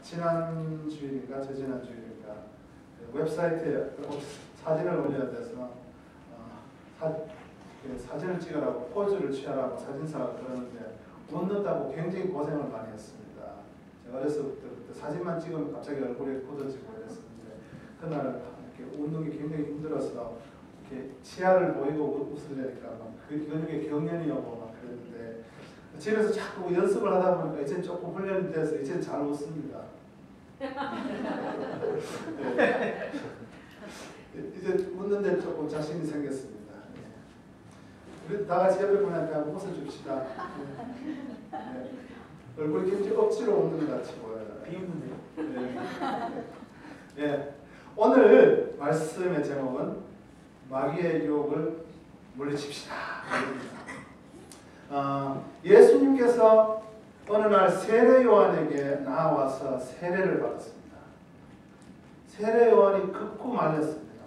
지난주일인가 저지난주일인가 웹사이트에 사진을 올려야 돼서 사진을 찍으라고 포즈를 취하라고 사진사가 그러는데 웃는다고 굉장히 고생을 많이 했습니다. 제가 어렸을 때부터 사진만 찍으면 갑자기 얼굴에 굳어지고 그랬었는데 그날 이렇게 웃는 게 굉장히 힘들어서 이렇게 치아를 보이고 웃으려니까 그 근육에 경련이 오고 막 그랬는데 집에서 자꾸 연습을 하다 보니까 이제 조금 훈련이 돼서 이제 잘 웃습니다. 네. 이제 웃는데 조금 자신이 생겼습니다. 우리 다 같이 옆에 보니까 웃어줍시다. 네. 얼굴이 굉장히 억지로 웃는 것 같이 보여요. 비웃는데요. 네. 네. 오늘 말씀의 제목은 마귀의 유혹을 물리칩시다. 예수님께서 어느 날 세례 요한에게 나와서 세례를 받았습니다. 세례 요한이 극구 말렸습니다.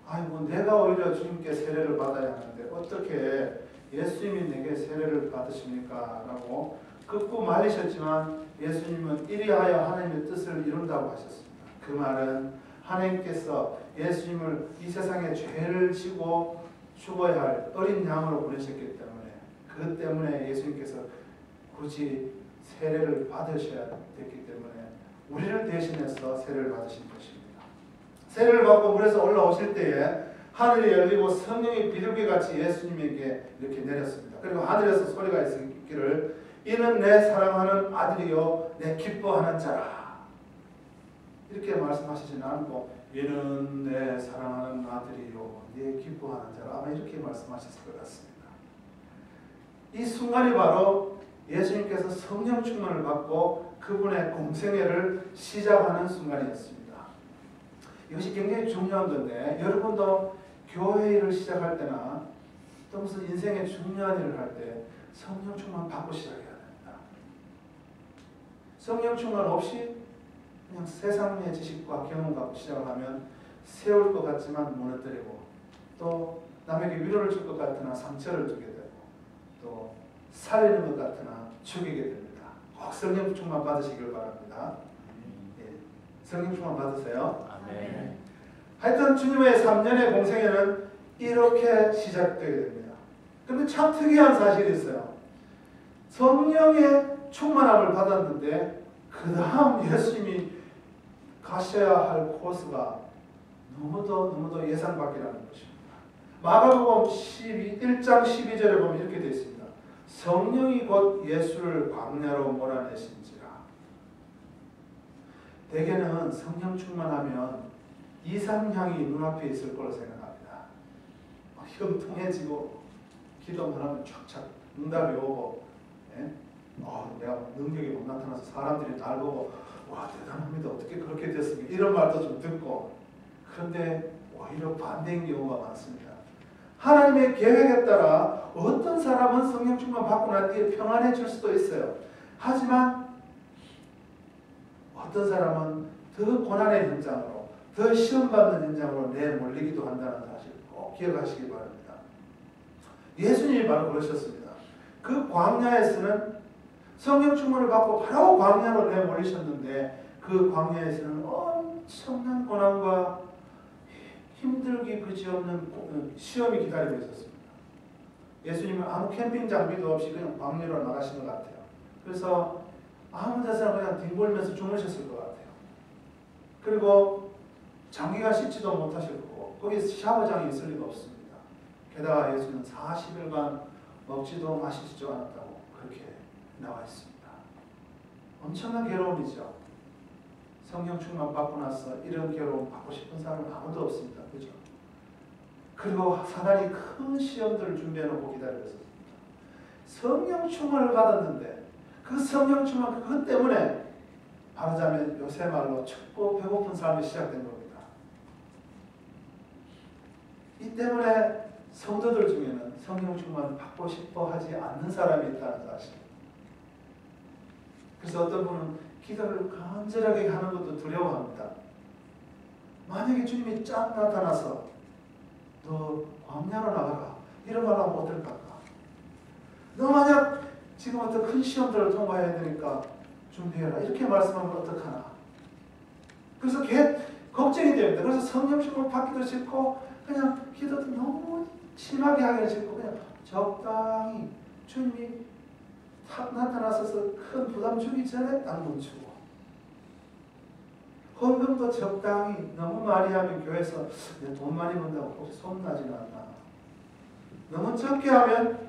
아이고 내가 오히려 주님께 세례를 받아야 하는데 어떻게 예수님이 내게 세례를 받으십니까? 라고 극구 말리셨지만 예수님은 이리하여 하나님의 뜻을 이룬다고 하셨습니다. 그 말은 하나님께서 예수님을 이 세상에 죄를 지고 죽어야 할 어린 양으로 보내셨기 때문에 그 때문에 예수님께서 굳이 세례를 받으셔야 됐기 때문에 우리를 대신해서 세례를 받으신 것입니다. 세례를 받고 물에서 올라오실 때에 하늘이 열리고 성령이 비둘기같이 예수님에게 이렇게 내렸습니다. 그리고 하늘에서 소리가 있기를 이는 내 사랑하는 아들이요 내 기뻐하는 자라. 이렇게 말씀하시진 않고 이는 내 사랑하는 아들이요 내 기뻐하는 자라. 아마 이렇게 말씀하셨을 것 같습니다. 이 순간이 바로 예수님께서 성령 충만을 받고 그분의 공생애를 시작하는 순간이었습니다. 이것이 굉장히 중요한 건데 여러분도 교회 일을 시작할 때나 또 무슨 인생의 중요한 일을 할 때 성령 충만 받고 시작해야 됩니다. 성령 충만 없이 그냥 세상의 지식과 경험 갖고 시작을 하면 세울 것 같지만 무너뜨리고 또 남에게 위로를 줄 것 같으나 상처를 주게 되고 또 살리는 것 같으나 죽이게 됩니다. 꼭 성령 충만 받으시길 바랍니다. 예. 성령 충만 받으세요. 아멘. 하여튼 주님의 3년의 공생애는 이렇게 시작되게 됩니다. 그런데 참 특이한 사실이 있어요. 성령의 충만함을 받았는데 그 다음 예수님이 가셔야 할 코스가 너무도 예상 밖이라는 것입니다. 마가복음 1장 12절에 보면 이렇게 되어 있습니다. 성령이 곧 예수를 광야로 몰아내신지라. 대개는 성령 충만하면 이상향이 눈앞에 있을 거로 생각합니다. 형통해지고 기도만 하면 촥촥 응답이 오고 내가 능력이 못 나타나서 사람들이 날 보고 와 대단합니다. 어떻게 그렇게 됐습니까? 이런 말도 좀 듣고 그런데 오히려 반대인 경우가 많습니다. 하나님의 계획에 따라 어떤 사람은 성령 충만 받고 난 뒤에 평안해질 수도 있어요. 하지만 어떤 사람은 더 고난의 현장으로 더 시험받는 현장으로 내몰리기도 한다는 사실 꼭 기억하시기 바랍니다. 예수님이 바로 그러셨습니다. 그 광야에서는 성령 충만을 받고 바로 광야로 내몰리셨는데 그 광야에서는 엄청난 고난과 힘들기 그지없는 시험이 기다리고 있었습니다. 예수님은 아무 캠핑 장비도 없이 그냥 광야로 나가신 것 같아요. 그래서 아무 데서나 그냥 뒹굴면서 주무셨을 것 같아요. 그리고 장기가 씻지도 못하실 거고 거기 샤워장이 있을 리가 없습니다. 게다가 예수는 40일간 먹지도 마시지도 않았다고 그렇게 나와 있습니다. 엄청난 괴로움이죠. 성령 충만 받고 나서 이런 괴로움 받고 싶은 사람은 아무도 없습니다. 그죠? 그리고 사단이 큰 시험들을 준비해놓고 기다리고 있었습니다. 성령 충만을 받았는데 그 성령 충만 그것 때문에 말하자면 요새 말로 춥고 배고픈 삶이 시작된 겁니다. 이 때문에 성도들 중에는 성령 충만을 받고 싶어 하지 않는 사람이 있다는 사실. 그래서 어떤 분은 기도를 간절하게 하는 것도 두려워합니다. 만약에 주님이 쫙 나타나서 너 광야로 나가라 이런 말 하면 어떨까? 너 만약 지금 어떤 큰 시험들을 통과해야 되니까 준비해라. 이렇게 말씀하면 어떡하나. 그래서 걱정이 됩니다. 그래서 성령 충만 받기도 싫고 그냥 기도도 너무 심하게 하기는 싫고 그냥 적당히 주님이 탁 나타나셔서 큰 부담 주기 전에 딱 멈추고 헌금도 적당히 너무 많이 하면 교회에서 돈 많이 번다고 혹시 소문나지는 않나. 너무 적게 하면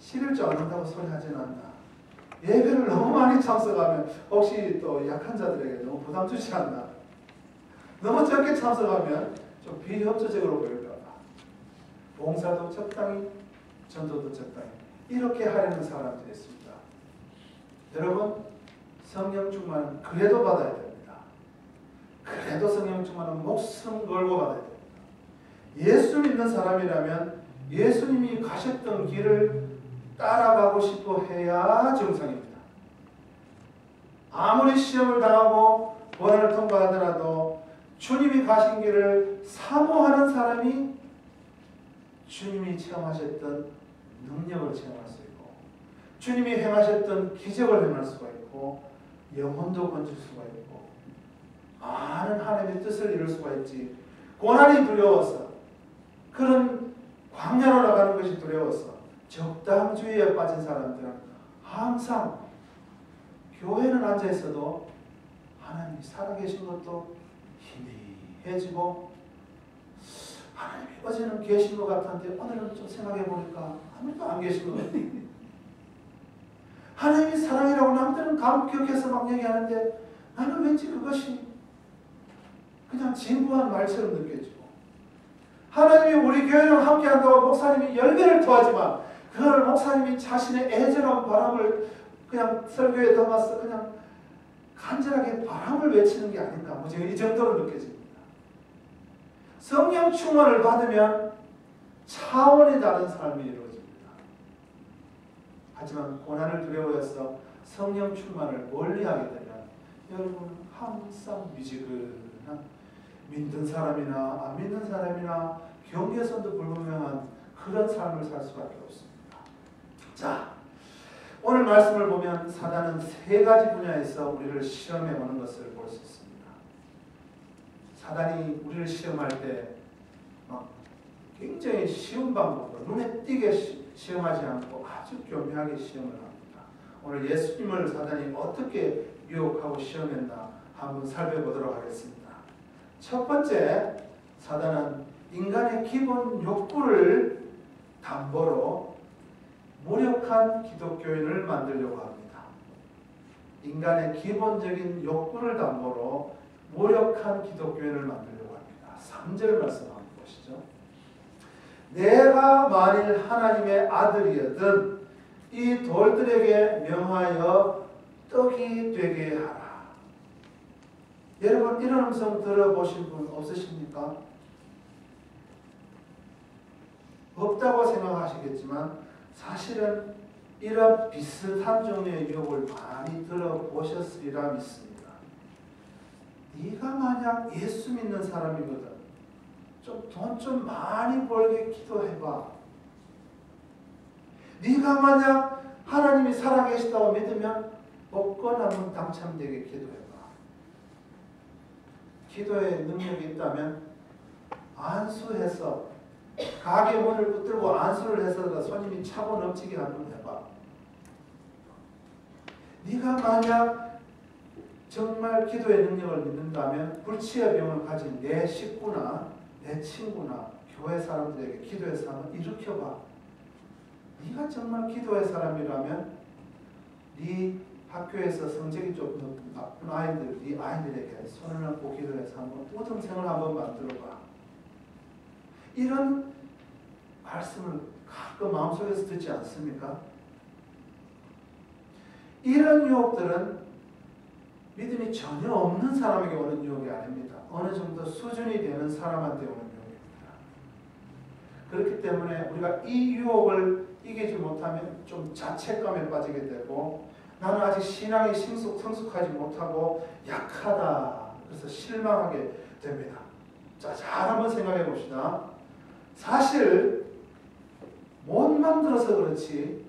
11조 안 한다고 소리 하지는 않나. 예배를 너무 많이 참석하면 혹시 또 약한 자들에게 너무 부담 주지 않나. 너무 적게 참석하면 좀 비협조적으로 보일까 봐. 봉사도 적당히, 전도도 적당히 이렇게 하려는 사람들이 있습니다. 여러분, 성령 충만은 그래도 받아야 됩니다. 그래도 성령 충만은 목숨 걸고 받아야 됩니다. 예수 믿는 사람이라면 예수님이 가셨던 길을 따라가고 싶어 해야 정상입니다. 아무리 시험을 당하고 고난을 통과하더라도 주님이 가신 길을 사모하는 사람이 주님이 체험하셨던 능력을 체험할 수 있고 주님이 행하셨던 기적을 행할 수가 있고 영혼도 건질 수가 있고 많은 하나님의 뜻을 이룰 수가 있지. 고난이 두려워서 그런 광야로 나가는 것이 두려워서 적당주의에 빠진 사람들은 항상 교회는 앉아있어도 하나님이 살아계신 것도 희미해지고 하나님이 어제는 계신 것 같았는데 오늘은 좀 생각해보니까 아무도 안 계신 것 같아요. 하나님이 사랑이라고 남들은 감격해서 막 얘기하는데 나는 왠지 그것이 그냥 진부한 말처럼 느껴지고 하나님이 우리 교회를 함께한다고 목사님이 열매를 토하지만 그걸 목사님이 자신의 애절한 바람을 그냥 설교에 담아서 그냥 간절하게 바람을 외치는 게 아닌가. 뭐 제가 이 정도로 느껴집니다. 성령 충만을 받으면 차원이 다른 삶이 이루어집니다. 하지만 고난을 두려워해서 성령 충만을 멀리하게 되면 여러분 항상 미지근한 믿는 사람이나 안 믿는 사람이나 경계선도 불분명한 그런 삶을 살 수밖에 없습니다. 자, 오늘 말씀을 보면 사단은 세 가지 분야에서 우리를 시험해 오는 것을 볼 수 있습니다. 사단이 우리를 시험할 때 굉장히 쉬운 방법으로 눈에 띄게 시험하지 않고 아주 교묘하게 시험을 합니다. 오늘 예수님을 사단이 어떻게 유혹하고 시험했나 한번 살펴보도록 하겠습니다. 첫 번째, 사단은 인간의 기본 욕구를 담보로 무력한 기독교인을 만들려고 합니다. 인간의 기본적인 욕구를 담보로 무력한 기독교인을 만들려고 합니다. 3절 말씀 한번 보시죠. 내가 만일 하나님의 아들이거든 이 돌들에게 명하여 떡이 되게 하라. 여러분 이런 음성 들어보신 분 없으십니까? 없다고 생각하시겠지만 사실은 이런 비슷한 종류의 유혹을 많이 들어보셨으리라 믿습니다. 네가 만약 예수 믿는 사람이거든 돈 좀 많이 벌게 기도해봐. 네가 만약 하나님이 살아계시다고 믿으면 복권 한번 당첨되게 기도해봐. 기도의 능력이 있다면 안수해서 가게 문을 붙들고 안수를 해서 손님이 차고 넘치게 한번 해봐. 네가 만약 정말 기도의 능력을 믿는다면 불치의 병을 가진 내 식구나 내 친구나 교회 사람들에게 기도의 사람을 일으켜봐. 네가 정말 기도의 사람이라면 네 학교에서 성적이 좀 나쁜 아이들, 네 아이들에게 손을 얹고 기도해서 한번 우등생을 한번 만들어봐. 이런 말씀을 가끔 마음속에서 듣지 않습니까? 이런 유혹들은 믿음이 전혀 없는 사람에게 오는 유혹이 아닙니다. 어느 정도 수준이 되는 사람한테 오는 유혹입니다. 그렇기 때문에 우리가 이 유혹을 이기지 못하면 좀 자책감에 빠지게 되고 나는 아직 신앙이 성숙하지 못하고 약하다. 그래서 실망하게 됩니다. 자, 잘 한번 생각해 봅시다. 사실 못 만들어서 그렇지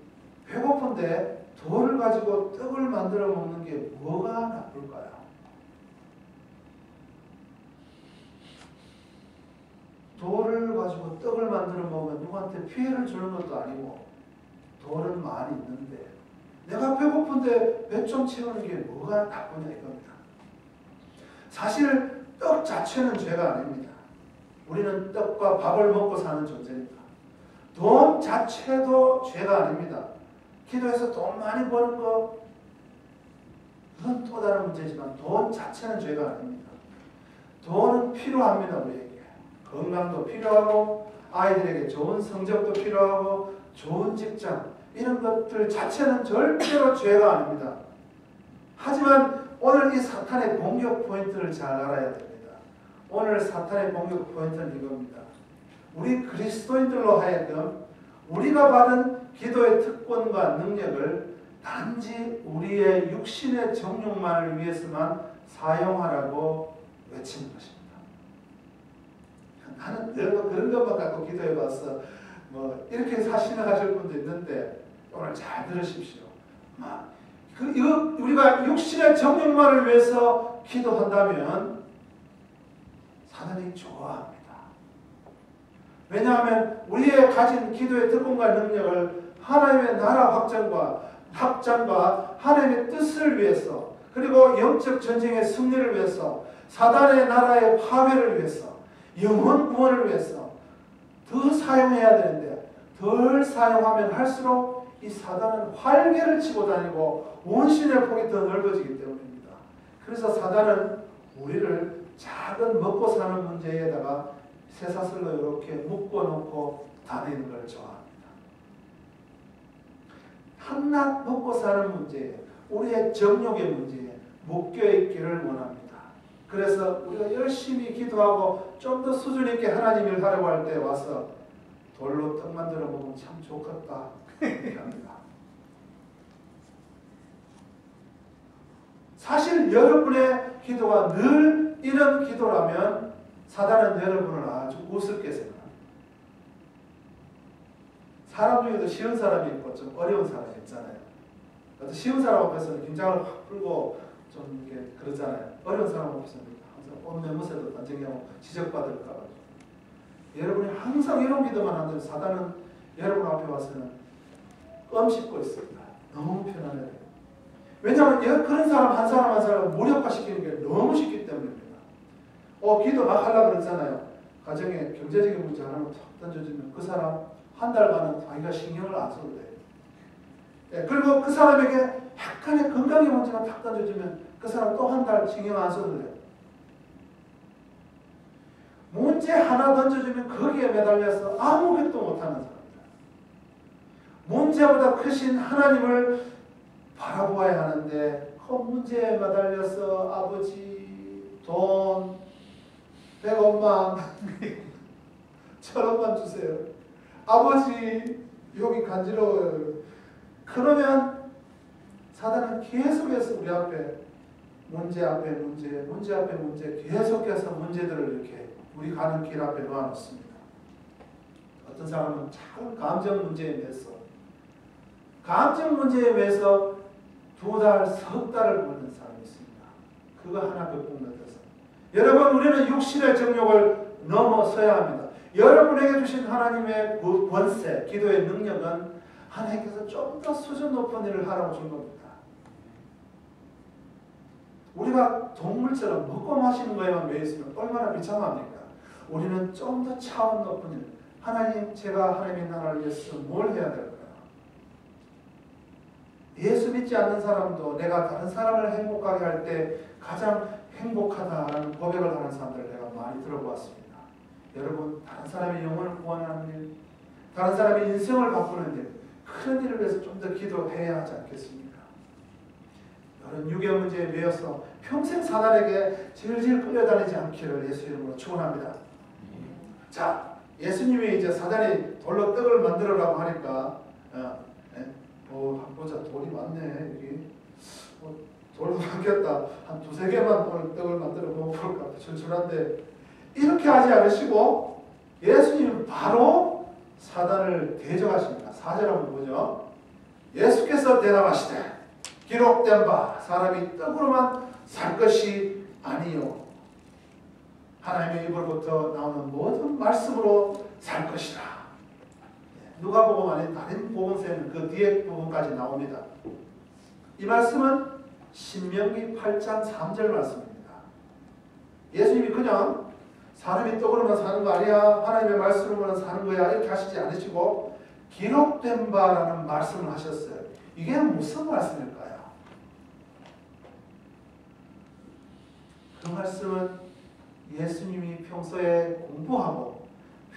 배고픈데 돌을 가지고 떡을 만들어 먹는 게 뭐가 나쁠까요? 돌을 가지고 떡을 만들어 먹으면 누구한테 피해를 주는 것도 아니고 돌은 많이 있는데 내가 배고픈데 배 좀 채우는 게 뭐가 나쁘냐 이겁니다. 사실 떡 자체는 죄가 아닙니다. 우리는 떡과 밥을 먹고 사는 존재입니다. 돈 자체도 죄가 아닙니다. 기도해서 돈 많이 버는 거 그건 또 다른 문제지만 돈 자체는 죄가 아닙니다. 돈은 필요합니다. 우리에게. 건강도 필요하고 아이들에게 좋은 성적도 필요하고 좋은 직장 이런 것들 자체는 절대로 죄가 아닙니다. 하지만 오늘 이 사탄의 공격 포인트를 잘 알아야 됩니다. 오늘 사탄의 공격 포인트는 이겁니다. 우리 그리스도인들로 하여금 우리가 받은 기도의 특권과 능력을 단지 우리의 육신의 정욕만을 위해서만 사용하라고 외치는 것입니다. 나는 늘 그런 것만 갖고 기도해봤어. 이렇게 사신하실 분도 있는데 오늘 잘 들으십시오. 우리가 육신의 정욕만을 위해서 기도한다면 사단이 좋아합니다. 왜냐하면 우리의 가진 기도의 특권과 능력을 하나님의 나라 확장과 하나님의 뜻을 위해서 그리고 영적 전쟁의 승리를 위해서 사단의 나라의 파괴를 위해서 영혼 구원을 위해서 더 사용해야 되는데 덜 사용하면 할수록 이 사단은 활개를 치고 다니고 원신의 폭이 더 넓어지기 때문입니다. 그래서 사단은 우리를 작은 먹고 사는 문제에다가 쇠사슬로 이렇게 묶어놓고 다니는 걸 좋아합니다. 한낱 먹고 사는 문제에 우리의 정욕의 문제에 묶여있기를 원합니다. 그래서 우리가 열심히 기도하고 좀 더 수준 있게 하나님 일 하려고 할 때 와서 돌로 떡 만들어 먹으면 참 좋겠다 이렇게 합니다. 사실 여러분의 기도가 늘 이런 기도라면 사단은 여러분을 아주 우습게 생각합니다. 사람 중에도 쉬운 사람이 있고 좀 어려운 사람이 있잖아요. 쉬운 사람 앞에서는 긴장을 확 풀고 좀 이렇게 그러잖아요. 어려운 사람 앞에서는 항상 온 매무새도 단정하고 지적받을까 봐. 여러분이 항상 이런 기도만 한다면 사단은 여러분 앞에 와서는 껌 씹고 있습니다. 너무 편안해요. 왜냐하면 그런 사람 한 사람 무력화시키는 게 너무 쉽기 때문입니다. 기도 막 하려고 그러잖아요. 가정에 경제적인 문제 하나만 탁 던져주면 그 사람 한 달간은 자기가 신경을 안 써도 돼요. 예, 그리고 그 사람에게 약간의 건강의 문제만 탁 던져주면 그 사람 또 한 달 신경 안 써도 돼요. 문제 하나 던져주면 거기에 매달려서 아무것도 못하는 사람입니다. 문제보다 크신 하나님을 바라보아야 하는데 그 문제에 매달려서 아버지 돈 100원만 1000원만 주세요. 아버지 여기 간지러워요. 그러면 사단은 계속해서 우리 앞에 문제 앞에 문제 계속해서 문제들을 이렇게 우리 가는 길 앞에 놓아놓습니다. 어떤 사람은 작은 감정 문제에 매서 두 달, 석 달을 보는 사람이 있습니다. 그거 하나 벽공 같아서 여러분 우리는 육신의 정욕을 넘어서야 합니다. 여러분에게 주신 하나님의 그 권세, 기도의 능력은 하나님께서 좀 더 수준 높은 일을 하라고 준 겁니다. 우리가 동물처럼 먹고 마시는 거에만 매였으면 얼마나 비참합니까? 우리는 좀 더 차원 높은 일, 하나님 제가 하나님의 나라를 위해서 뭘 해야 될까요? 예수 믿지 않는 사람도 내가 다른 사람을 행복하게 할 때 가장 행복하다라는 고백을 하는 사람들을 내가 많이 들어보았습니다. 여러분 다른 사람의 영혼을 구원하는 일, 다른 사람의 인생을 바꾸는 일, 그런 일을 위해서 좀 더 기도해야 하지 않겠습니까? 이런 유교 문제에 매여서 평생 사단에게 질질 끌려다니지 않기를 예수 이름으로 축원합니다. 자, 예수님이 이제 사단이 돌로 떡을 만들어라고 하니까 한번 보자. 돌이 많네 여기. 돌도 많겠다. 한 두세 개만 오늘 떡을 만들어 먹어볼까. 출출한데 이렇게 하지 않으시고 예수님은 바로 사단을 대적하십니다. 4절 한번 보죠. 예수께서 대답하시되 기록된 바 사람이 떡으로만 살 것이 아니요 하나님의 입으로부터 나오는 모든 말씀으로 살 것이라. 누가복음 아닌 다른 복음서에는 그 뒤에 부분까지 나옵니다. 이 말씀은 신명기 8장 3절 말씀입니다. 예수님이 그냥 사람이 떡으로만 사는 거 아니야, 하나님의 말씀으로만 사는 거야 이렇게 하시지 않으시고 기록된 바라는 말씀을 하셨어요. 이게 무슨 말씀일까요? 그 말씀은 예수님이 평소에 공부하고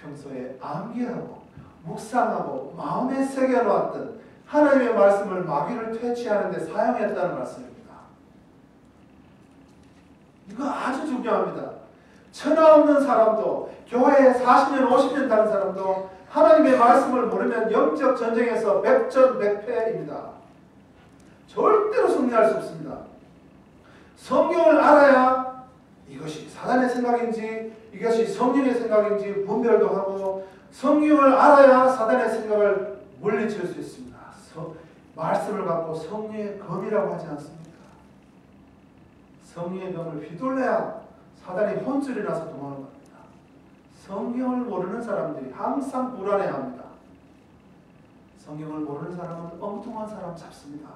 평소에 암기하고 묵상하고 마음에 새겨놓았던 하나님의 말씀을 마귀를 퇴치하는 데 사용했다는 말씀입니다. 이거 아주 중요합니다. 천하 없는 사람도 교회에 40년 50년 다닌 사람도 하나님의 말씀을 모르면 영적 전쟁에서 백전백패입니다. 절대로 승리할 수 없습니다. 성경을 알아야 이것이 사단의 생각인지 이것이 성령의 생각인지 분별도 하고 성경을 알아야 사단의 생각을 물리칠 수 있습니다. 말씀을 갖고 성령의 검이라고 하지 않습니까? 성령의 검을 휘둘러야 사단이 혼쭐이 나서 도망을 갑니다. 성경을 모르는 사람들이 항상 불안해합니다. 성경을 모르는 사람은 엉뚱한 사람 잡습니다.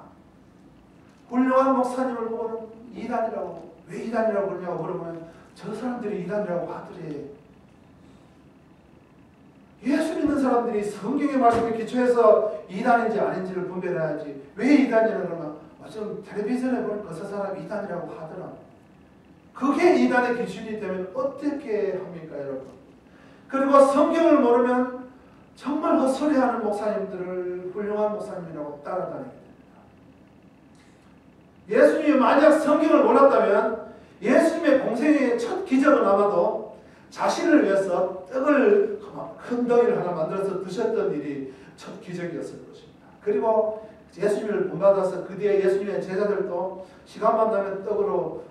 훌륭한 목사님을 보고는 이단이라고, 왜 이단이라고 그러냐고 물어보면 저 사람들이 이단이라고 하더래. 예수 믿는 사람들이 성경의 말씀에 기초해서 이단인지 아닌지를 분별해야지. 왜 이단이라고 그러면 좀 텔레비전에 보는 그 사람이 이단이라고 하더라. 그게 이단의 기준이 되면 어떻게 합니까, 여러분? 그리고 성경을 모르면 정말 헛소리하는 목사님들을 훌륭한 목사님이라고 따라다니게 됩니다. 예수님이 만약 성경을 몰랐다면 예수님의 공생의 첫 기적은 아마도 자신을 위해서 떡을 큰 덩이를 하나 만들어서 드셨던 일이 첫 기적이었을 것입니다. 그리고 예수님을 본받아서 그 뒤에 예수님의 제자들도 시간만 나면 돌로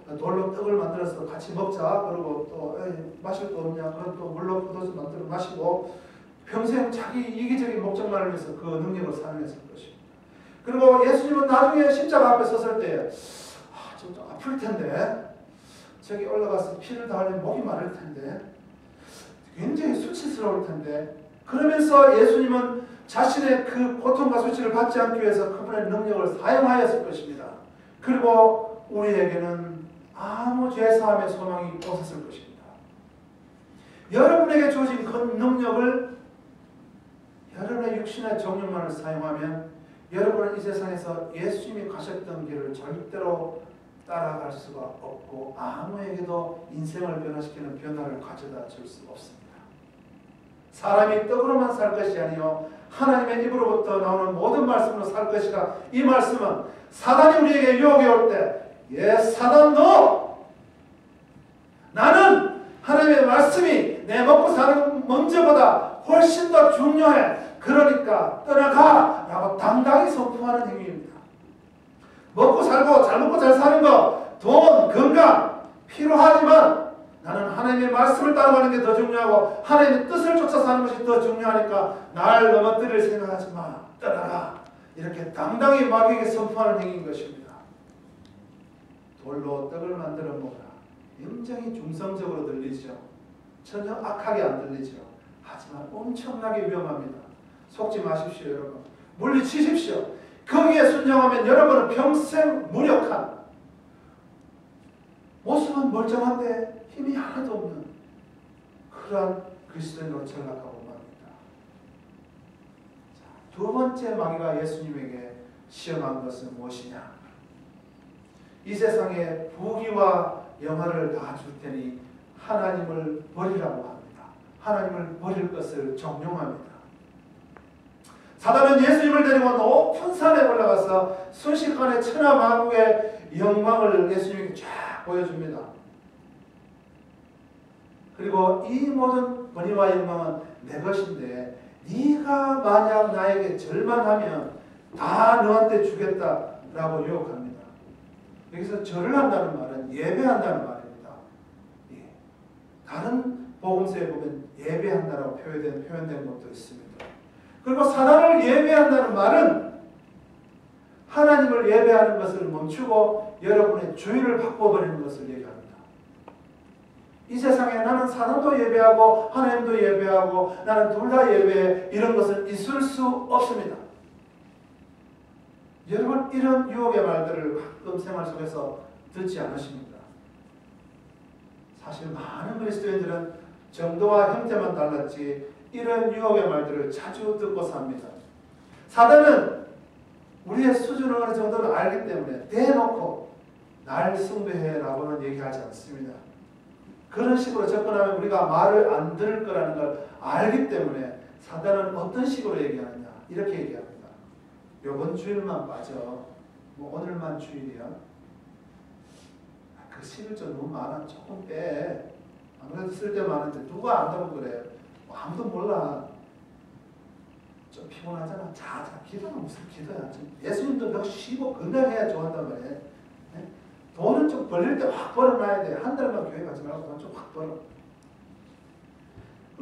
떡을 만들어서 같이 먹자. 그리고 또 마실 거 없냐? 그럼 또 물로 포도주 만들어 마시고 평생 자기 이기적인 목적만을 위해서 그 능력을 사용했을 것입니다. 그리고 예수님은 나중에 십자가 앞에 섰을 때 좀 아플 텐데 저기 올라가서 피를 닿으려면 목이 마를 텐데 굉장히 수치스러울 텐데 그러면서 예수님은 자신의 그 고통과 수치를 받지 않기 위해서 그분의 능력을 사용하였을 것입니다. 그리고 우리에게는 아무 죄사함의 소망이 없었을 것입니다. 여러분에게 주어진 그 능력을 여러분의 육신의 정욕만을 사용하면 여러분은 이 세상에서 예수님이 가셨던 길을 절대로 따라갈 수가 없고 아무에게도 인생을 변화시키는 변화를 가져다 줄 수 없습니다. 사람이 떡으로만 살 것이 아니요 하나님의 입으로부터 나오는 모든 말씀으로 살 것이라. 이 말씀은 사단이 우리에게 유혹해 올 때 사단 너! 나는 하나님의 말씀이 내 먹고 사는 문제보다 훨씬 더 중요해. 그러니까 떠나가! 라고 당당히 선포하는 행위입니다. 먹고 살고 잘 먹고 잘 사는 거, 돈, 건강 필요하지만 나는 하나님의 말씀을 따라가는 게 더 중요하고 하나님의 뜻을 쫓아 사는 것이 더 중요하니까 날 넘어뜨릴 생각하지 마. 떠나가. 이렇게 당당히 마귀에게 선포하는 행위인 것입니다. 돌로 떡을 만들어 먹어라. 굉장히 중성적으로 들리죠. 전혀 악하게 안 들리죠. 하지만 엄청나게 위험합니다. 속지 마십시오, 여러분. 물리치십시오. 거기에 순종하면 여러분은 평생 무력한, 모습은 멀쩡한데 힘이 하나도 없는 그러한 그리스도인으로 전락하고 맙니다. 두 번째 마귀가 예수님에게 시험한 것은 무엇이냐? 이 세상에 부귀와 영화를 다 줄 테니 하나님을 버리라고 합니다. 하나님을 버릴 것을 정용합니다. 사단은 예수님을 데리고 높은 산에 올라가서 순식간에 천하 만국의 영광을 예수님에게 쫙 보여줍니다. 그리고 이 모든 권위와 영광은 내 것인데 네가 만약 나에게 절만하면 다 너한테 주겠다라고 유혹합니다. 여기서 절을 한다는 말은 예배한다는 말입니다. 예. 다른 복음서에 보면 예배한다라고 표현된 것도 있습니다. 그리고 사단을 예배한다는 말은 하나님을 예배하는 것을 멈추고 여러분의 주의를 바꿔버리는 것을 얘기합니다. 이 세상에 나는 사람도 예배하고 하나님도 예배하고 나는 둘 다 예배해, 이런 것은 있을 수 없습니다. 여러분, 이런 유혹의 말들을 가끔 생활 속에서 듣지 않으십니까? 사실 많은 그리스도인들은 정도와 형태만 달랐지 이런 유혹의 말들을 자주 듣고 삽니다. 사단은 우리의 수준을 어느 정도는 알기 때문에 대놓고 날 숭배해라고는 얘기하지 않습니다. 그런 식으로 접근하면 우리가 말을 안 들을 거라는 걸 알기 때문에 사단은 어떤 식으로 얘기하느냐, 이렇게 얘기합니다. 요번 주일만 빠져. 뭐 오늘만 주일이야. 그 11조 너무 많아. 조금 빼. 아무래도 쓸 데 많은데 누가 안다고 그래. 뭐 아무도 몰라. 좀 피곤하잖아. 자, 기도는 무슨 기도야. 예수님도 몇 쉬고 건강해야 좋아한단 말이야. 네? 돈은 좀 벌릴 때 확 벌어놔야 돼. 한 달만 교회 가지 말고 돈 좀 확 벌어.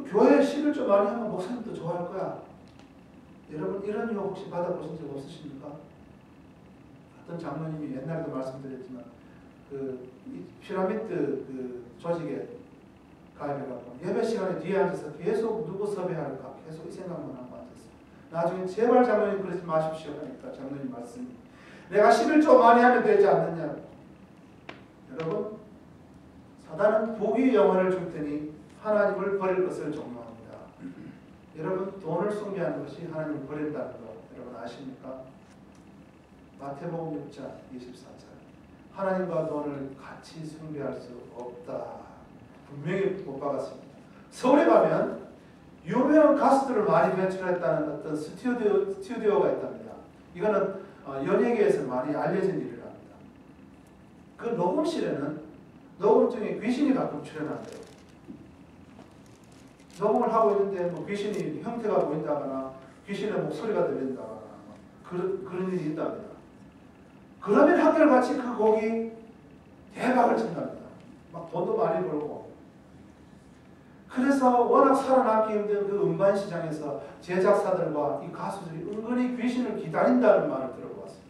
교회에 11조 많이 하면 목사님도 좋아할 거야. 여러분, 이런 유혹 혹시 받아보신 적 없으십니까? 어떤 장로님이 옛날에도 말씀드렸지만 그 피라미드 그 조직에 가입해갖고 예배 시간에 뒤에 앉아서 계속 누구 섭외할까 계속 이 생각만 하고 앉았어요. 나중에 제발 장로님 그러지 마십시오 하니까 장로님 말씀이 내가 11조 많이 하면 되지 않느냐. 여러분, 사단은 부귀 영화를 줄 테니 하나님을 버릴 것을 종용합니다. 여러분, 돈을 숭배하는 것이 하나님을 버린다는 거 여러분 아십니까? 마태복음 6장 24절 하나님과 돈을 같이 숭배할 수 없다. 분명히 못 박았습니다. 서울에 가면 유명한 가수들을 많이 배출했다는 어떤 스튜디오가 있답니다. 이거는 연예계에서 많이 알려진 일이랍니다. 그 녹음실에는 녹음 중에 귀신이 가끔 출연한대요. 녹음을 하고 있는데 뭐 귀신이 형태가 보인다거나 귀신의 목소리가 들린다거나 그런 일이 있답니다. 그러면 한결같이 그 곡이 대박을 친답니다. 막 돈도 많이 벌고. 그래서 워낙 살아남기 힘든 그 음반 시장에서 제작사들과 이 가수들이 은근히 귀신을 기다린다는 말을 들어보았습니다.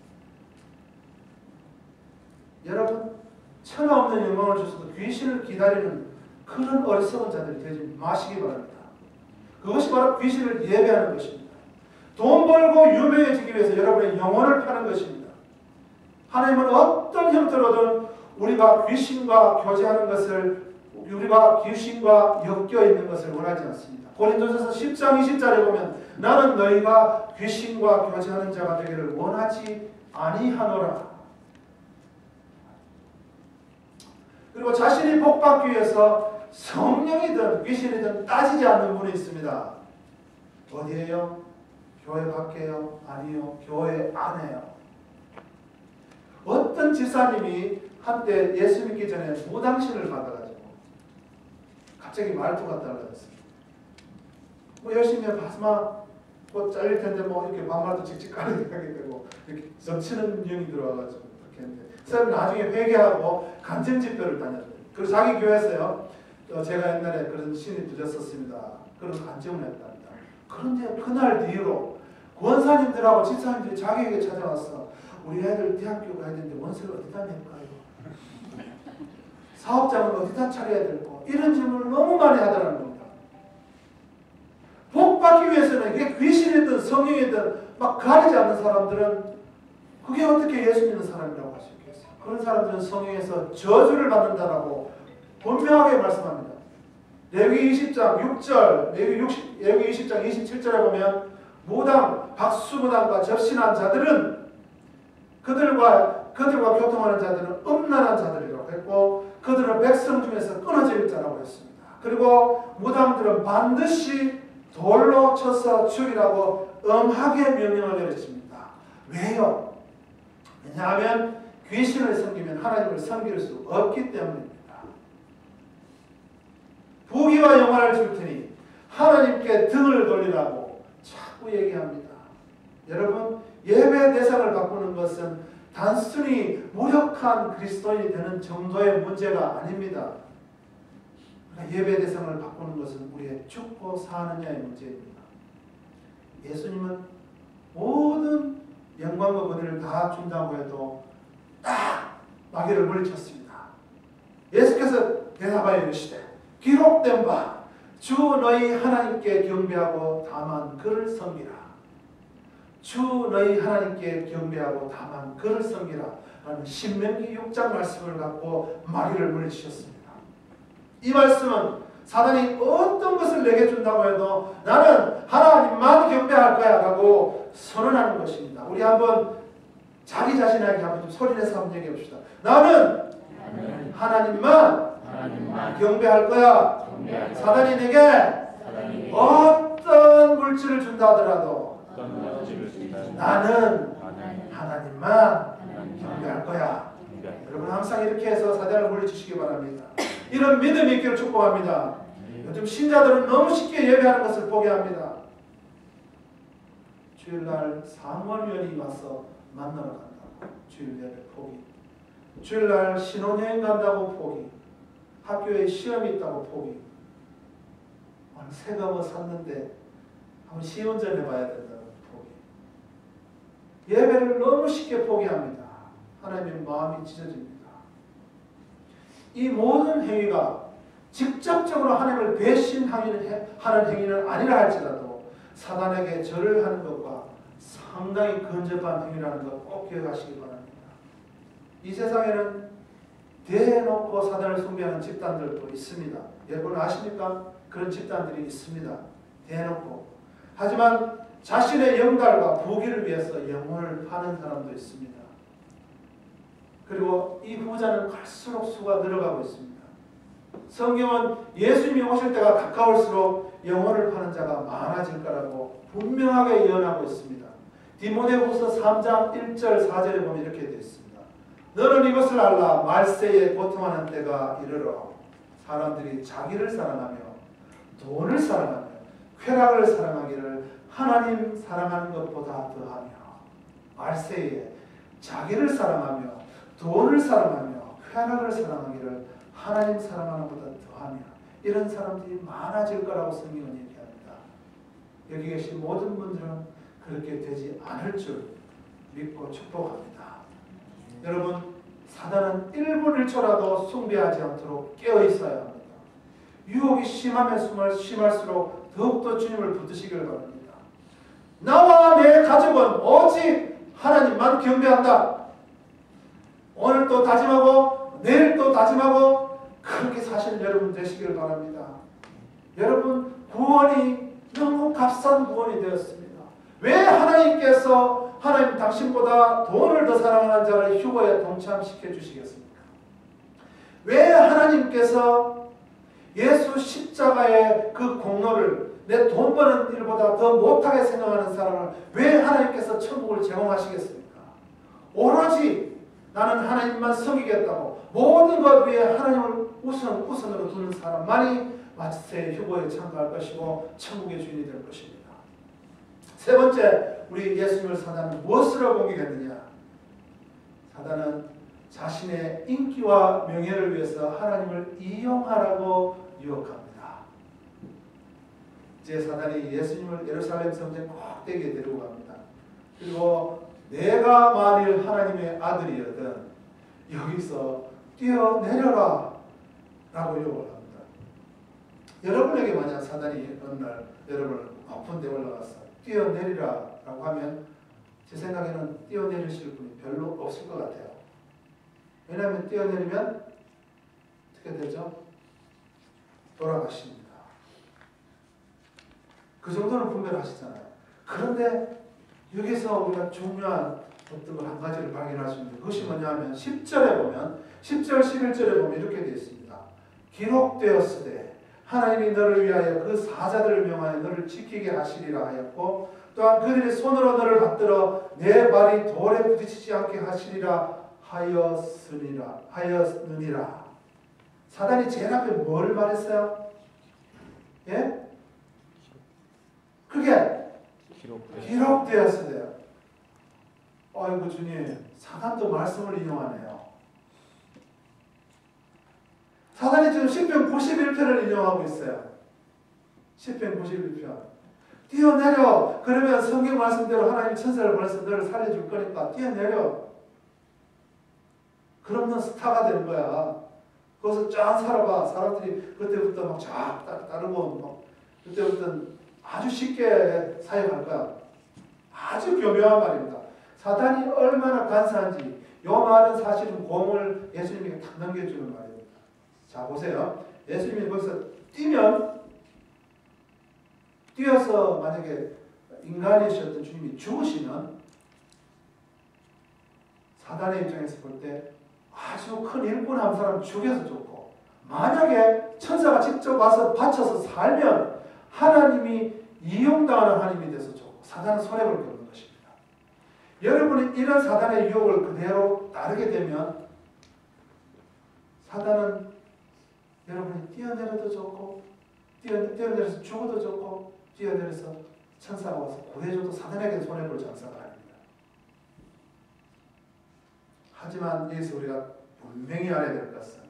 여러분, 천하 없는 영광을 주셔도 귀신을 기다리는 그런 어리석은 자들이 되지 마시기 바랍니다. 그것이 바로 귀신을 예배하는 것입니다. 돈 벌고 유명해지기 위해서 여러분의 영혼을 파는 것입니다. 하나님은 어떤 형태로든 우리가 귀신과 교제하는 것을, 우리가 귀신과 엮여 있는 것을 원하지 않습니다. 고린도전서 10장 20절에 보면 나는 너희가 귀신과 교제하는 자가 되기를 원하지 아니하노라. 그리고 자신이 복받기 위해서 성령이든 귀신이든 따지지 않는 분이 있습니다. 어디에요? 교회 밖에요? 아니요, 교회 안에요. 어떤 지사님이 한때 예수 믿기 전에 무당신을 받아가지고 갑자기 말투가 달라졌어요. 뭐 열심히 파스마 곧 잘릴 텐데 뭐 이렇게 반말도 칙칙하게 하게 되고 이렇게 점치는 영이 들어와가지고 그렇게 했는데 그 나중에 회개하고 간증 집회를 다녔어요. 그리고 자기 교회에서요. 제가 옛날에 그런 신이 두졌었습니다. 그런 간증을 했답니다. 그런데 그날 뒤로 권사님들하고 집사님들이 자기에게 찾아왔어. 우리 애들 대학교 가야 되는데 원서를 어디다 낼까요? 사업장은 어디다 차려야 될까? 이런 질문을 너무 많이 하더라는 겁니다. 복 받기 위해서는 이게 귀신이든 성령이든 막 가리지 않는 사람들은 그게 어떻게 예수 믿는 사람이라고 할 수 있겠어요? 그런 사람들은 성령에서 저주를 받는다라고 분명하게 말씀합니다. 레위기 20장 6절, 레위기 20장 27절에 보면 무당, 박수무당과 접신한 자들은 그들과 교통하는 자들은 음란한 자들이라고 했고 그들은 백성 중에서 끊어질 자라고 했습니다. 그리고 무당들은 반드시 돌로 쳐서 죽이라고 엄하게 명령을 내렸습니다. 왜요? 왜냐하면 귀신을 섬기면 하나님을 섬길 수 없기 때문입니다. 부귀와 영화를 줄 테니 하나님께 등을 돌리라고 자꾸 얘기합니다. 여러분, 예배 대상을 바꾸는 것은 단순히 무력한 그리스도인이 되는 정도의 문제가 아닙니다. 예배 대상을 바꾸는 것은 우리의 죽고 사느냐의 문제입니다. 예수님은 모든 영광과 권위를 다 준다고 해도 딱 마귀를 물리쳤습니다. 예수께서 대답하여 이르시되 기록된 바 주 너희 하나님께 경배하고 다만 그를 섬기라. 주 너희 하나님께 경배하고 다만 그를 섬기라 라는 신명기 6장 말씀을 갖고 마귀를 물리치셨습니다. 이 말씀은 사단이 어떤 것을 내게 준다고 해도 나는 하나님만 경배할 거야 라고 선언하는 것입니다. 우리 한번 자기 자신에게 한번 좀 소리내서 한번 얘기해 봅시다. 나는 하나님만 경배할 거야. 사단이 내게 어떤 물질을 준다 하더라도 나는 하나님만 경배할 거야. 여러분 항상 이렇게 해서 사단을 물리치시기 바랍니다. 이런 믿음이 있기를 축복합니다. 요즘 신자들은 너무 쉽게 예배하는 것을 포기합니다. 주일날 상원위원이 와서 만나러 간다고 주일 예배 포기, 주일날 신혼여행 간다고 포기, 학교에 시험이 있다고 포기, 새가 뭐 샀는데 한번 시운전 해봐야 된다고 포기. 예배를 너무 쉽게 포기합니다. 하나님의 마음이 찢어집니다. 이 모든 행위가 직접적으로 하나님을 배신하는 행위는 아니라 할지라도 사단에게 절을 하는 것과 상당히 근접한 행위라는 것 꼭 기억하시기 바랍니다. 이 세상에는 대놓고 사단을 숭배하는 집단들도 있습니다. 여러분 아십니까? 그런 집단들이 있습니다. 대놓고. 하지만 자신의 영달과 부귀를 위해서 영혼을 파는 사람도 있습니다. 그리고 이 후자는 갈수록 수가 늘어가고 있습니다. 성경은 예수님이 오실 때가 가까울수록 영혼을 파는 자가 많아질 거라고 분명하게 예언하고 있습니다. 디모데후서 3장 1절 4절에 보면 이렇게 되어 있습니다. 너는 이것을 알라. 말세에 고통하는 때가 이르러 사람들이 자기를 사랑하며 돈을 사랑하며 쾌락을 사랑하기를 하나님 사랑하는 것보다 더하며. 말세에 자기를 사랑하며 돈을 사랑하며 쾌락을 사랑하기를 하나님 사랑하는 것보다 더하며. 이런 사람들이 많아질 거라고 성경은 얘기합니다. 여기 계신 모든 분들은 그렇게 되지 않을 줄 믿고 축복합니다. 여러분, 사단은 1분 1초라도 숭배하지 않도록 깨어 있어야 합니다. 유혹이 심하면 심할수록 더욱더 주님을 붙드시길 바랍니다. 나와 내 가족은 오직 하나님만 경배한다. 오늘 또 다짐하고 내일 또 다짐하고 그렇게 사시는 여러분 되시길 바랍니다. 여러분 구원이 너무 값싼 구원이 되었습니다. 왜 하나님께서 하나님 당신보다 돈을 더 사랑하는 자를 휴거에 동참시켜 주시겠습니까? 왜 하나님께서 예수 십자가의 그 공로를 내 돈 버는 일보다 더 못하게 생각하는 사람을 왜 하나님께서 천국을 제공하시겠습니까? 오로지 나는 하나님만 섬기겠다고 모든 것 위에 하나님을 우선으로 두는 사람만이 마치세의 휴거에 참가할 것이고 천국의 주인이 될 것입니다. 세 번째, 우리 예수님을 사단은 무엇으로 공격했느냐? 사단은 자신의 인기와 명예를 위해서 하나님을 이용하라고 유혹합니다. 이제 사단이 예수님을 예루살렘 성전 꼭대기에 데리고 갑니다. 그리고 내가 만일 하나님의 아들이거든 여기서 뛰어내려라 라고 유혹을 합니다. 여러분에게 만약 사단이 어느 날 여러분을 높은 데 올라가서 뛰어내리라 라고 하면 제 생각에는 뛰어내리실 분이 별로 없을 것 같아요. 왜냐하면 뛰어내리면 어떻게 되죠? 돌아가십니다. 그 정도는 분별하시잖아요. 그런데 여기서 우리가 중요한 어떤 걸 한 가지를 발견할 수 있는데 그것이 뭐냐 하면 10절에 보면 10절 11절에 보면 이렇게 되어 있습니다. 기록되었으되 하나님이 너를 위하여 그 사자들을 명하여 너를 지키게 하시리라 하였고 또한 그들이 손으로 너를 받들어 내 발이 돌에 부딪히지 않게 하시리라 하였느니라. 사단이 제일 앞에 뭘 말했어요? 예? 그게 기록되었으대요. 아이고 주님, 사단도 말씀을 인용하네요. 사단이 지금 시편 91편을 인용하고 있어요. 시편 91편. 뛰어내려. 그러면 성경 말씀대로 하나님 천사를 보내서 너를 살려줄 거니까 뛰어내려. 그럼 넌 스타가 되는 거야. 거기서 쫙 살아봐. 사람들이 그때부터 막 쫙 따르고 막 그때부터는 아주 쉽게 사역할 거야. 아주 교묘한 말입니다. 사단이 얼마나 간사한지 이 말은 사실은 공을 예수님에게 탁 넘겨주는 말입니다. 자 보세요. 예수님이 거기서 뛰어서 만약에 인간이셨던 주님이 죽으시면 사단의 입장에서 볼 때 아주 큰 일꾼 한 사람 죽여서 죽고, 만약에 천사가 직접 와서 바쳐서 살면 하나님이 이용당하는 하나님이 돼서 죽고 사단은 손해볼 게 없는 것입니다. 여러분이 이런 사단의 유혹을 그대로 따르게 되면 사단은 여러분이 뛰어내려도 좋고 뛰어내려서 죽어도 좋고 뛰어내려서 천사가 와서 구해줘도 사단에게 손해볼 장사가 아닙니다. 하지만 여기서 우리가 분명히 알아야 될 것은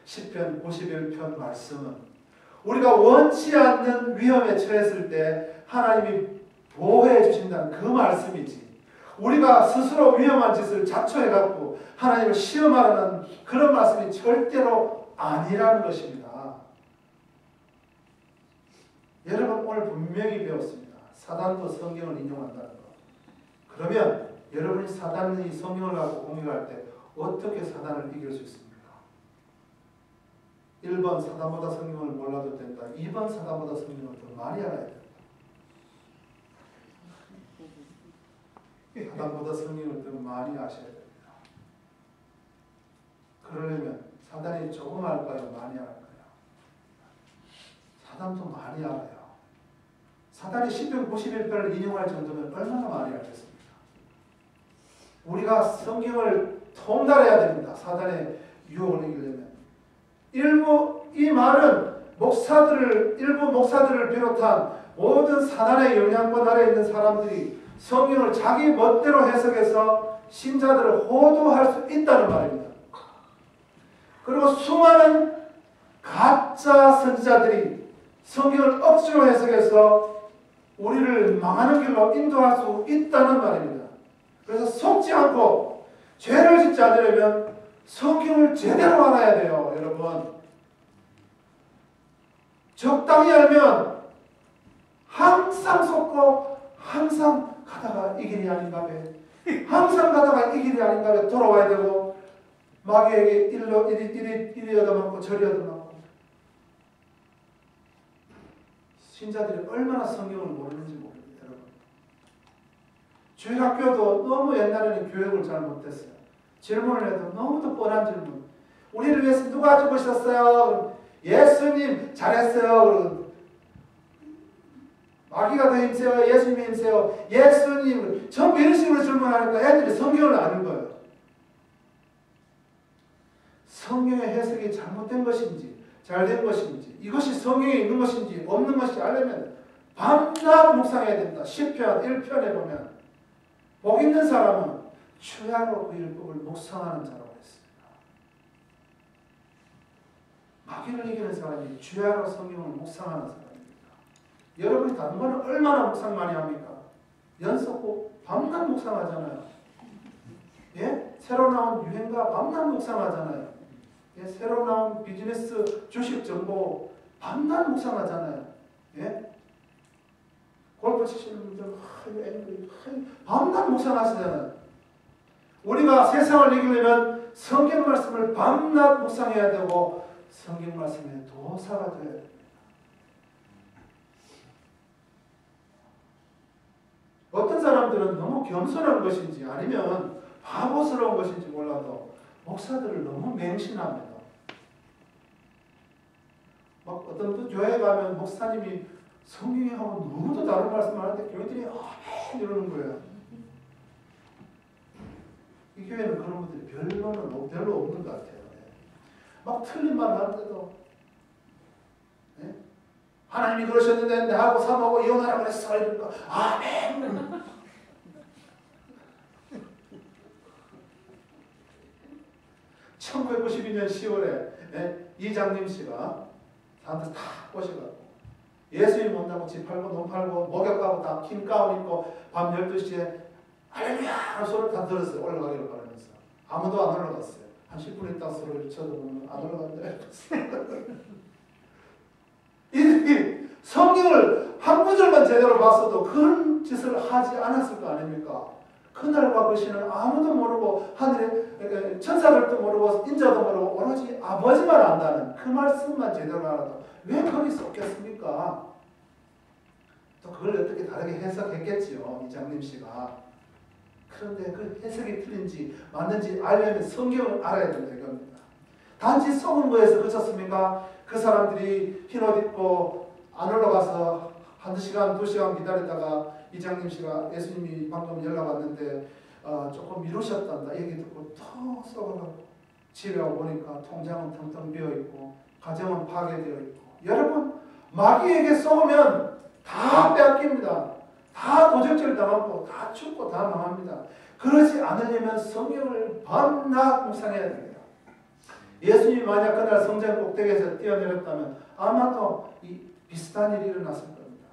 시편 91편 말씀은 우리가 원치 않는 위험에 처했을 때 하나님이 보호해 주신다는 그 말씀이지, 우리가 스스로 위험한 짓을 자초해갖고 하나님을 시험하라는 그런 말씀이 절대로 아니라는 것입니다. 여러분 오늘 분명히 배웠습니다. 사단도 성경을 인용한다는 것. 그러면 여러분이 사단이 성경을 갖고 공격할 때 어떻게 사단을 이길 수 있습니까? 1번 사단보다 성경을 몰라도 된다. 2번 사단보다 성경을 더 많이 알아야 된다. 사단보다 성경을 더 많이 아셔야 됩니다. 그러려면 사단이 조금 알까요? 많이 알까요? 사단도 많이 알아요. 사단이 시편 91편을 인용할 정도면 얼마나 많이 알겠습니까? 우리가 성경을 통달해야 됩니다. 사단의 유혹을 이기려면. 이 말은 일부 목사들을 비롯한 모든 사단의 영향권 아래에 있는 사람들이 성경을 자기 멋대로 해석해서 신자들을 호도할 수 있다는 말입니다. 그리고 수많은 가짜 선지자들이 성경을 억지로 해석해서 우리를 망하는 길로 인도할 수 있다는 말입니다. 그래서 속지 않고 죄를 짓지 않으려면 성경을 제대로 알아야 돼요. 여러분, 적당히 알면 항상 속고 항상 가다가 이 길이 아닌가 봐, 항상 가다가 이 길이 아닌가 봐 돌아와야 되고, 마귀에게 이리 얻어맞고 저리 얻어맞고. 신자들이 얼마나 성경을 모르는지 모릅니다. 여러분, 주일학교도 너무 옛날에는 교육을 잘 못했어요. 질문을 해도 너무도 뻔한 질문. 우리를 위해서 누가 죽으셨어요? 예수님 잘했어요. 마귀가 더 힘세요? 예수님이 힘세요? 예수님. 전부 이런 식으로 질문하니까 애들이 성경을 아는 거예요. 성경의 해석이 잘못된 것인지 잘된 것인지, 이것이 성경에 있는 것인지 없는 것인지 알려면 밤낮 묵상해야 된다. 시편 1편에 보면 복 있는 사람은 주야로 그 율법을 묵상하는 자라고 했습니다. 마귀를 이기는 사람이 주야로 성경을 묵상하는 사람입니다. 여러분이 다른 거는 얼마나 묵상 많이 합니까? 연속곡 밤낮 묵상하잖아요. 예? 새로 나온 유행가 밤낮 묵상하잖아요. 예? 새로 나온 비즈니스 주식 정보 밤낮 묵상하잖아요. 예? 골프 치시는 분들 밤낮 묵상하시잖아요. 우리가 세상을 이기려면 성경 말씀을 밤낮 묵상해야 되고 성경 말씀의 도사가 되어야 됩니다. 어떤 사람들은 너무 겸손한 것인지 아니면 바보스러운 것인지 몰라도 목사들을 너무 맹신합니다. 막 어떤 교회 가면 목사님이 성경하고 너무도 다른 말씀을 하는데 교회들이 이러는 거예요. 이 교회는 그런 분들이 별로 없는 것 같아요. 막 틀린 말 하는데도 네? 하나님이 그러셨는데 나하고 사모하고 이혼하라고 그랬어. 이러니까 아멘. 1992년 10월에 이장님 씨가 사람들 다 꼬셔가지고 예수님 온다고 집 팔고 논 팔고 목욕 가고 다 긴 가운 입고 밤 12시에 할렐루야 소리를 다 들었어요. 올라가기를 바라면서. 아무도 안 올라갔어요. 한 10분 있다 소리를 쳐다보면 안 올라간다. 이들이 성경을 한 구절만 제대로 봤어도 그런 짓을 하지 않았을 거 아닙니까? 그날과 그 시는 아무도 모르고 하늘에 천사들도 모르고 인자도 모르고 오로지 아버지만 안다는 그 말씀만 제대로 알아도 왜 거기 쏟겠습니까? 또 그걸 어떻게 다르게 해석했겠지요. 이장림 씨가. 그런데 그 해석이 틀린지 맞는지 알려면 성경을 알아야 된다 이겁니다. 단지 속은 거에서 그쳤습니까? 그 사람들이 흰옷 입고 안 올라가서 1시간, 2시간 기다리다가 이장님 씨가 예수님이 방금 연락 왔는데 조금 미루셨단다 얘기 듣고 턱 썩어가고 집에 오니까 통장은 텅텅 비어있고 가정은 파괴되어 있고 여러분 마귀에게 쏘면 다 빼앗깁니다. 다 도적질 당하고 다 죽고 다 망합니다. 그러지 않으려면 성경을 밤낮 묵상해야 됩니다. 예수님이 만약 그날 성전 꼭대기에서 뛰어내렸다면 아마도 비슷한 일이 일어났을 겁니다.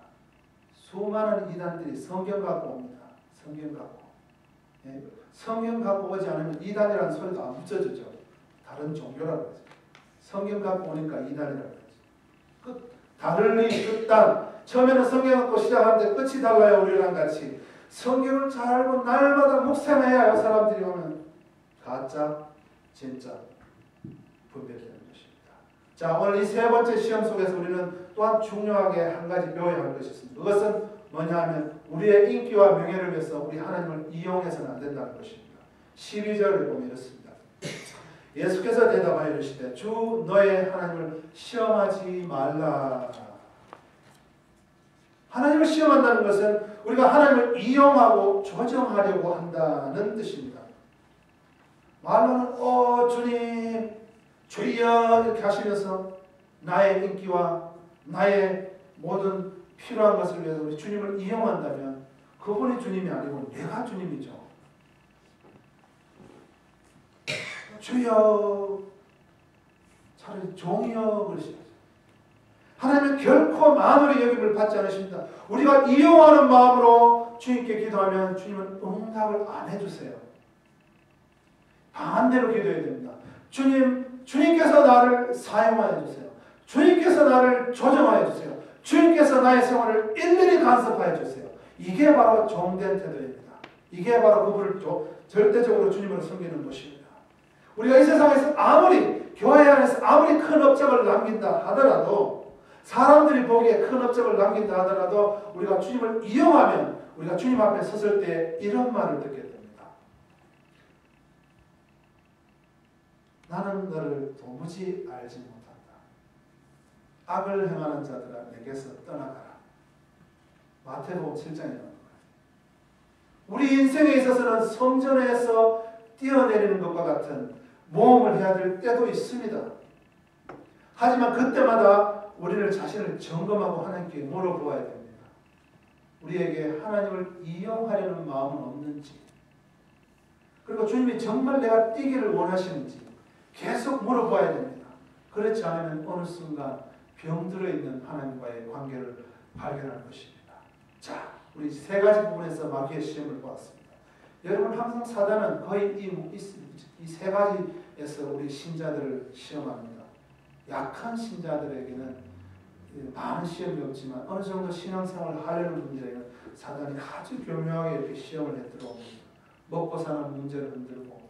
수많은 이단들이 성경 갖고 옵니다. 성경 갖고. 예, 성경 갖고 오지 않으면 이단이라는 소리도 안 붙여주죠. 다른 종교라고 하죠. 성경 갖고 오니까 이단이라고 하죠. 다르니 끝단. 처음에는 성경 갖고 시작하는데 끝이 달라요. 우리랑 같이. 성경을 잘 알고 날마다 묵상해야 사람들이 오면 가짜, 진짜 분별되는 것입니다. 자, 오늘 이 세 번째 시험 속에서 우리는 또한 중요하게 한 가지 배워야 할 것이 있습니다. 그것은 뭐냐 하면 우리의 인기와 명예를 위해서 우리 하나님을 이용해서는 안 된다는 것입니다. 12절을 보면 이렇습니다. 예수께서 대답하여 이르시되 주 너의 하나님을 시험하지 말라. 하나님을 시험한다는 것은 우리가 하나님을 이용하고 조정하려고 한다는 뜻입니다. 말로는 주님 주여 이렇게 하시면서 나의 인기와 나의 모든 필요한 것을 위해서 우리 주님을 이용한다면 그분이 주님이 아니고 내가 주님이죠. 주여 차라리 종이여 그러시죠. 하나님은 결코 만월의 여김을 받지 않으십니다. 우리가 이용하는 마음으로 주님께 기도하면 주님은 응답을 안 해주세요. 반대로 기도해야 됩니다. 주님께서 나를 사용하여 주세요. 주님께서 나를 조정하여 주세요. 주님께서 나의 생활을 일일이 간섭하여 주세요. 이게 바로 종된 태도입니다. 이게 바로 그분을 절대적으로 주님으로 섬기는 것입니다. 우리가 이 세상에서 아무리 교회 안에서 아무리 큰 업적을 남긴다 하더라도 사람들이 보기에 큰 업적을 남긴다 하더라도 우리가 주님을 이용하면 우리가 주님 앞에 섰을 때 이런 말을 듣게 됩니다. 나는 너를 도무지 알지 못한다. 악을 행하는 자들아 내게서 떠나가라. 마태복음 7장에 나오는 거예요. 우리 인생에 있어서는 성전에서 뛰어내리는 것과 같은 모험을 해야 될 때도 있습니다. 하지만 그때마다 우리를 자신을 점검하고 하나님께 물어보아야 됩니다. 우리에게 하나님을 이용하려는 마음은 없는지, 그리고 주님이 정말 내가 뛰기를 원하시는지 계속 물어봐야 됩니다. 그렇지 않으면 어느 순간 병들어 있는 하나님과의 관계를 발견할 것입니다. 자, 우리 세 가지 부분에서 마귀의 시험을 보았습니다. 여러분 항상 사단은 거의 이 세 가지에서 우리 신자들을 시험합니다. 약한 신자들에게는 많은 시험이 없지만 어느 정도 신앙생활을 하려는 분들에게는 사단이 아주 교묘하게 이렇게 시험을 해 들어옵니다. 먹고 사는 문제를 흔들고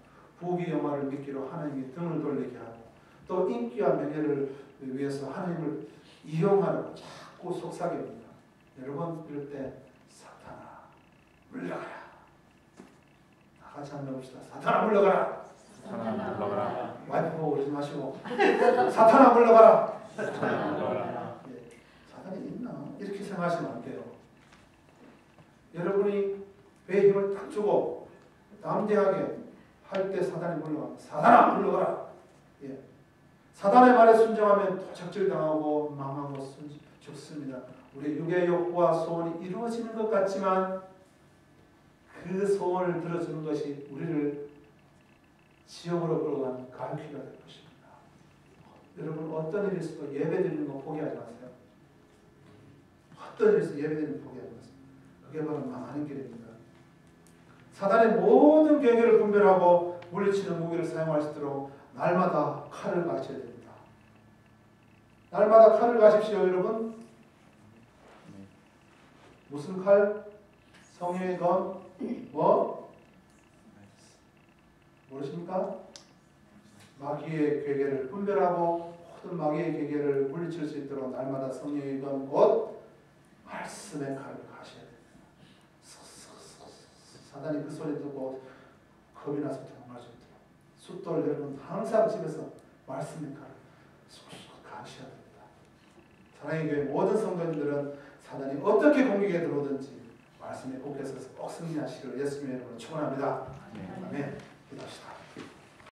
부귀영화를 믿기로 하나님이 등을 돌리게 하고 또 인기와 명예를 위해서 하나님을 이용하려고 자꾸 속삭입니다. 여러분 이럴 때 사탄아 물러가라. 다 같이 한번 해봅시다. 사탄아 물러가라. 사탄아 물러가라. 와이프 보고 그러지 마시고 사탄아 물러가라. 사탄아 물러가라. 사탄이 있나? 이렇게 생각하시면 안 돼요. 여러분이 배에 힘을 딱 주고 담대하게 할 때 사단이 물러갑니다. 사탄아 물러가라. 예. 사단의 말에 순종하면 도적질당하고 망하고 죽습니다. 우리 육의 욕구와 소원이 이루어지는 것 같지만 그 소원을 들어주는 것이 우리를 지옥으로 끌어가는 갈퀴가 될 것입니다. 여러분 어떤 일이 있어도 예배 드리는 거 포기하지 마세요. 어떤 일에서 예배드리면 포기하는 것입니다. 그게 바로 망하는 길입니다. 사단의 모든 계획을 분별하고 물리치는 무기를 사용할 수 있도록 날마다 칼을 가르쳐야 됩니다. 날마다 칼을 가십시오, 여러분. 무슨 칼? 성령의 건 뭐? 모르십니까? 마귀의 괴계를 분별하고 모든 마귀의 괴계를 물리칠 수 있도록 날마다 성령의 건 곧 말씀의 칼을 가셔야 됩니다. 사단이 그 소리 듣고 겁이 나서 도망갈 수 있도록 숫돌 여러분 항상 집에서 말씀의 칼을 쑥쑥 가셔야 됩니다. 사랑의 교회 모든 성도님들은 사단이 어떻게 공격에 들어오든지 말씀에 복해서 꼭 승리하시기를 예수님의 이름으로 축원합니다. 아멘. 기도합시다.